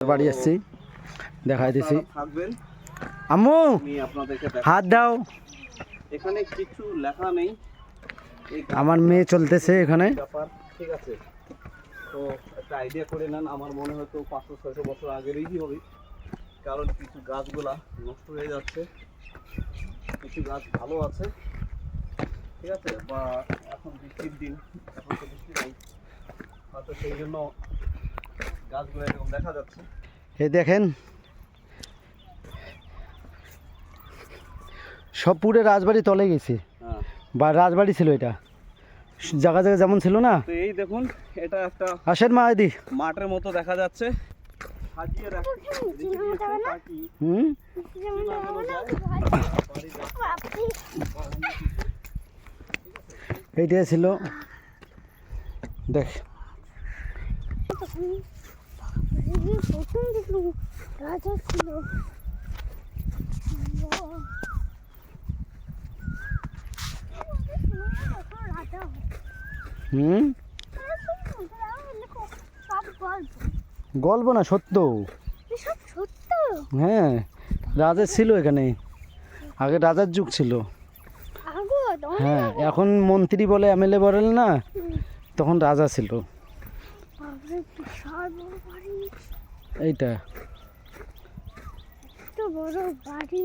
বাড়ি আসছি, দেখাই দিছি। আম্মু হাত দাও। এখানে কিছু লেখা নেই, আমার মেয়ে চলতেছে এখানে। ঠিক আছে, তো একটা আইডিয়া করে নেন। আমার মনে হয় তো 500-600 বছর আগেরই হবে, কারণ কিছু গাছগুলা নষ্ট হয়ে যাচ্ছে, কিছু গাছ ভালো আছে। ঠিক আছে, বা এখন বৃষ্টির দিন, এখন তো বৃষ্টি নেই, হয়তো সেই জন্য গাছগুলো এরকম দেখা যাচ্ছে। এই দেখেন, সব পুরে রাজবাড়ি তলে গেছে। হ্যাঁ, বা রাজবাড়ি ছিল এটা, জায়গা জায়গা যেমন ছিল না। তো এই দেখুন, এটা একটা আসেন মা এদি। মাঠের মতো দেখা যাচ্ছে, সাজিয়ে রেখে দিয়েছে তাকি হুম, এইটাই ছিল। দেখ রাজা ছিল। হুম, গল্প না সত্য। সত্য। হ্যাঁ, রাজা ছিল এখানে, আগে রাজার যুগ ছিল। হ্যাঁ, এখন মন্ত্রী বলে, এমএলএ বলে না, তখন রাজা ছিল। এইটা বড় বাড়ি।